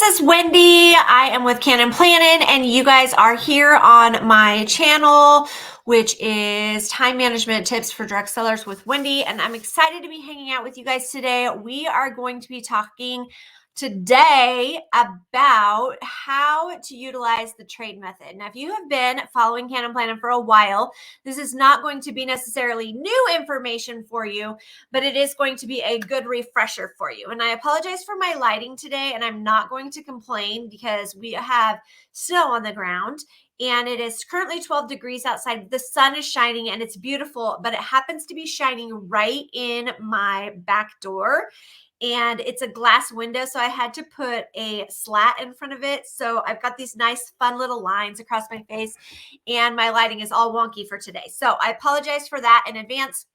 is Wendy. I am with Cannin Plannin, and you guys are here on my channel, which is Time Management Tips for Direct Sellers with Wendy. And I'm excited to be hanging out with you guys today. We are going to be talking today about how to utilize the trade method. Now, if you have been following Cannin Plannin for a while, this is not going to be necessarily new information for you, but it is going to be a good refresher for you. And I apologize for my lighting today, and I'm not going to complain because we have snow on the ground and it is currently 12 degrees outside. The sun is shining and it's beautiful, but it happens to be shining right in my back door. And it's a glass window, so I had to put a slat in front of it. So I've got these nice, fun little lines across my face, and my lighting is all wonky for today. So I apologize for that in advance.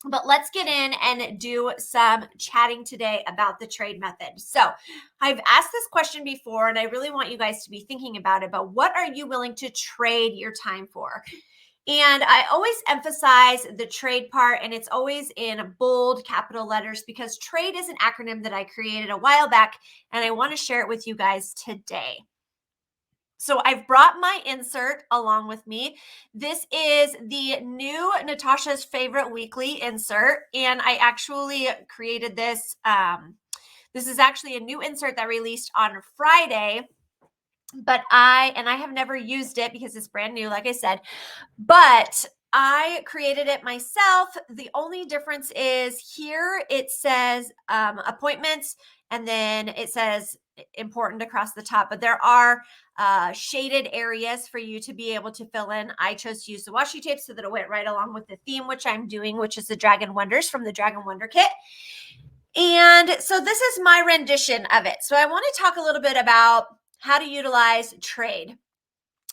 But let's get in and do some chatting today about the trade method. So I've asked this question before, and I really want you guys to be thinking about it, but what are you willing to trade your time for? And I always emphasize the trade part, and it's always in bold capital letters because trade is an acronym that I created a while back, and I want to share it with you guys today. So I've brought my insert along with me. This is the new Natasha's Favorite Weekly insert, and I actually created this. This is actually a new insert that released on Friday, but I have never used it because it's brand new, like I said, but I created it myself. The only difference is here it says appointments, and then it says important across the top, but there are shaded areas for you to be able to fill in. I chose to use the washi tape so that it went right along with the theme, which I'm doing, which is the Dragon Wonders from the Dragon Wonder Kit. And so this is my rendition of it. So I want to talk a little bit about how to utilize trade.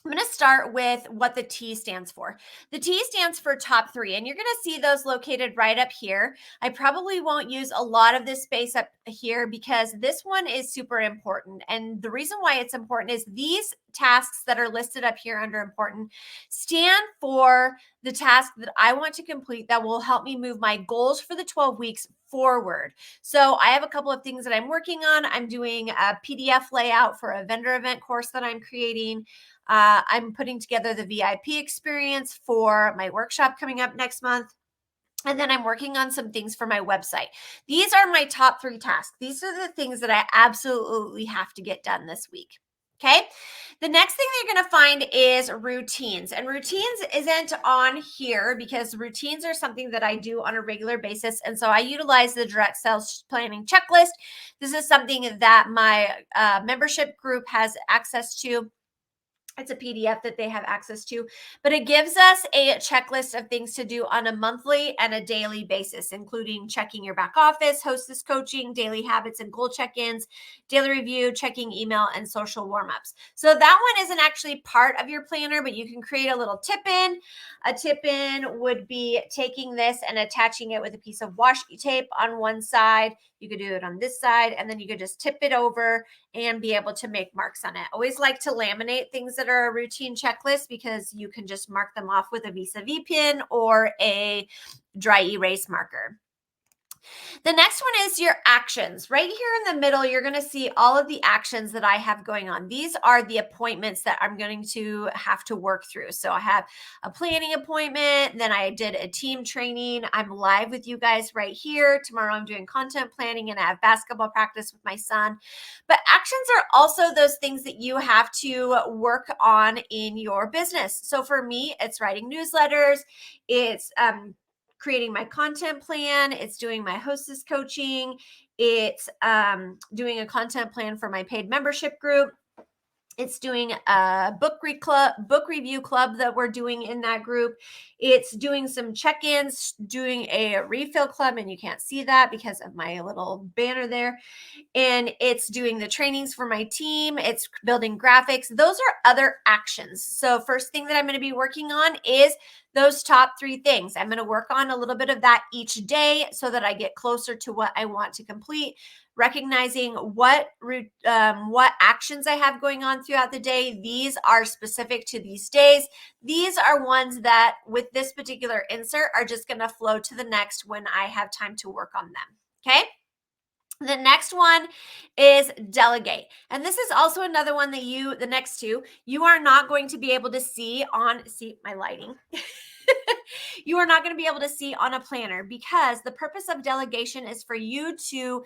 I'm going to start with what the T stands for. The T stands for top three, and you're going to see those located right up here. I probably won't use a lot of this space up here because this one is super important. And the reason why it's important is these tasks that are listed up here under important stand for the task that I want to complete that will help me move my goals for the 12 weeks forward. So I have a couple of things that I'm working on. I'm doing a PDF layout for a vendor event course that I'm creating. I'm putting together the VIP experience for my workshop coming up next month. And then I'm working on some things for my website. These are my top three tasks. These are the things that I absolutely have to get done this week. Okay. The next thing that you're going to find is routines, and routines isn't on here because routines are something that I do on a regular basis. And so I utilize the direct sales planning checklist. This is something that my membership group has access to. It's a PDF that they have access to, but it gives us a checklist of things to do on a monthly and a daily basis, including checking your back office, hostess coaching, daily habits and goal check-ins, daily review, checking email, and social warm-ups. So that one isn't actually part of your planner, but you can create a little tip-in. A tip-in would be taking this and attaching it with a piece of washi tape on one side. You could do it on this side, and then you could just tip it over and be able to make marks on it. Always like to laminate things that are a routine checklist because you can just mark them off with a vis-a-vis pin or a dry erase marker. The next one is your actions. Right here in the middle, you're going to see all of the actions that I have going on. These are the appointments that I'm going to have to work through. So I have a planning appointment, then I did a team training. I'm live with you guys right here. Tomorrow I'm doing content planning, and I have basketball practice with my son. But actions are also those things that you have to work on in your business. So for me, it's writing newsletters. It's creating my content plan. It's doing my hostess coaching. It's doing a content plan for my paid membership group. It's doing a book review club that we're doing in that group. It's doing some check-ins, doing a refill club, and you can't see that because of my little banner there. And it's doing the trainings for my team. It's building graphics. Those are other actions. So first thing that I'm going to be working on is those top three things. I'm going to work on a little bit of that each day so that I get closer to what I want to complete, recognizing what actions I have going on throughout the day. These are specific to these days. These are ones that with this particular insert are just going to flow to the next when I have time to work on them. Okay. The next one is delegate. And this is also another one that the next two, you are not going to be able to see my lighting. You are not going to be able to see on a planner, because the purpose of delegation is for you to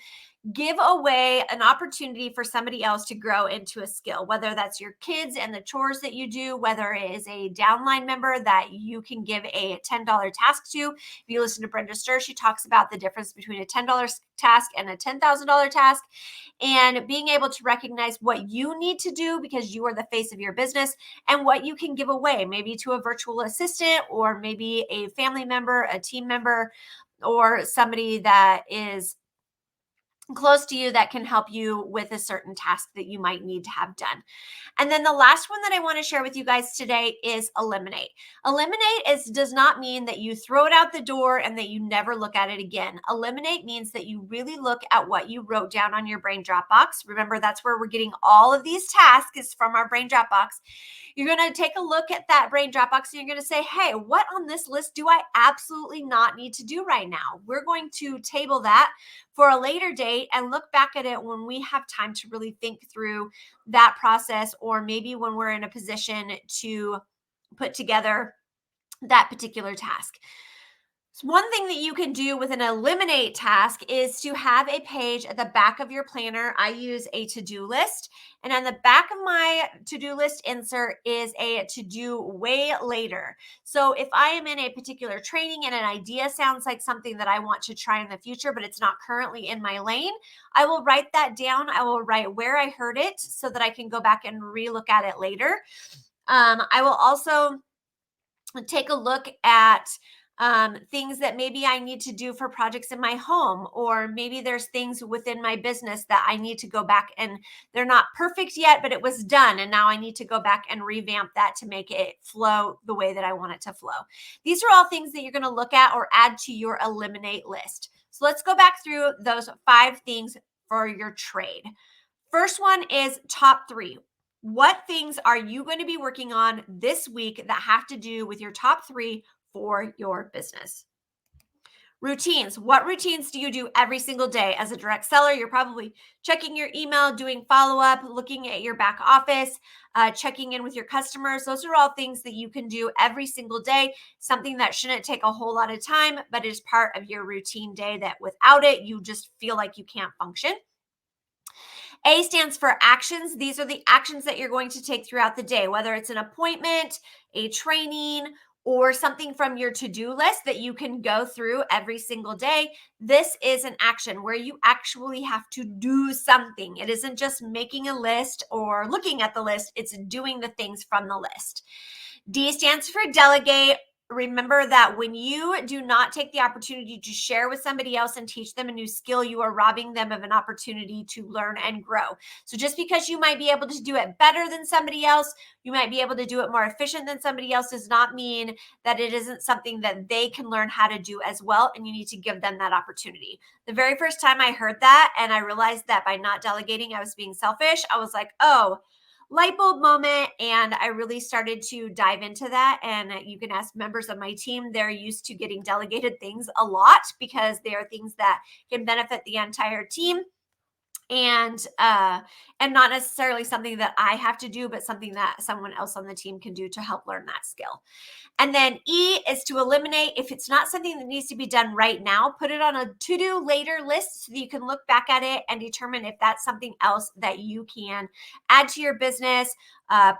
give away an opportunity for somebody else to grow into a skill, whether that's your kids and the chores that you do, whether it is a downline member that you can give a $10 task to. If you listen to Brenda Stir, she talks about the difference between a $10 task and a $10,000 task, and being able to recognize what you need to do because you are the face of your business, and what you can give away, maybe to a virtual assistant, or maybe a family member, a team member, or somebody that is close to you that can help you with a certain task that you might need to have done. And then the last one that I want to share with you guys today is eliminate. Eliminate does not mean that you throw it out the door and that you never look at it again. Eliminate means that you really look at what you wrote down on your brain drop box. Remember, that's where we're getting all of these tasks, is from our brain drop box. You're going to take a look at that brain drop box and you're going to say, hey, what on this list do I absolutely not need to do right now? We're going to table that for a later date and look back at it when we have time to really think through that process, or maybe when we're in a position to put together that particular task. So one thing that you can do with an eliminate task is to have a page at the back of your planner. I use a to-do list, and on the back of my to-do list insert is a to-do way later. So if I am in a particular training and an idea sounds like something that I want to try in the future, but it's not currently in my lane, I will write that down. I will write where I heard it so that I can go back and relook at it later. I will also take a look at things that maybe I need to do for projects in my home, or maybe there's things within my business that I need to go back and they're not perfect yet, but it was done. And now I need to go back and revamp that to make it flow the way that I want it to flow. These are all things that you're going to look at or add to your eliminate list. So let's go back through those 5 things for your trade. First one is top 3. What things are you going to be working on this week that have to do with your top 3 for your business? Routines. What routines do you do every single day as a direct seller? You're probably checking your email, doing follow-up, looking at your back office, checking in with your customers. Those are all things that you can do every single day, something that shouldn't take a whole lot of time, but is part of your routine day that without it, you just feel like you can't function. A stands for actions. These are the actions that you're going to take throughout the day, whether it's an appointment, a training, or something from your to-do list that you can go through every single day. This is an action where you actually have to do something. It isn't just making a list or looking at the list, it's doing the things from the list. D stands for delegate. Remember that when you do not take the opportunity to share with somebody else and teach them a new skill, you are robbing them of an opportunity to learn and grow. So just because you might be able to do it better than somebody else, you might be able to do it more efficient than somebody else, does not mean that it isn't something that they can learn how to do as well, and you need to give them that opportunity. The very first time I heard that and I realized that by not delegating, I was being selfish, I was like, oh, light bulb moment. And I really started to dive into that. And you can ask members of my team, they're used to getting delegated things a lot because they are things that can benefit the entire team. And not necessarily something that I have to do, but something that someone else on the team can do to help learn that skill. And then E is to eliminate. If it's not something that needs to be done right now, put it on a to-do later list so that you can look back at it and determine if that's something else that you can add to your business,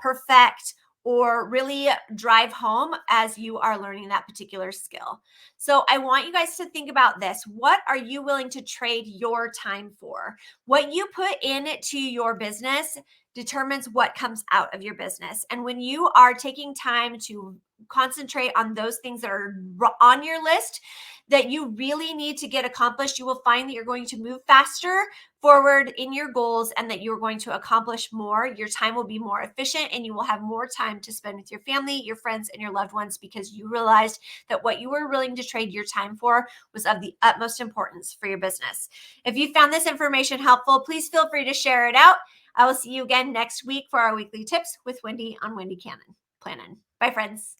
perfect, or really drive home as you are learning that particular skill. So I want you guys to think about this. What are you willing to trade your time for? What you put into your business determines what comes out of your business. And when you are taking time to concentrate on those things that are on your list that you really need to get accomplished, you will find that you're going to move faster forward in your goals and that you're going to accomplish more. Your time will be more efficient and you will have more time to spend with your family, your friends, and your loved ones because you realized that what you were willing to trade your time for was of the utmost importance for your business. If you found this information helpful, please feel free to share it out. I will see you again next week for our weekly tips with Wendy on Wendy Cannin. Plannin. Bye, friends.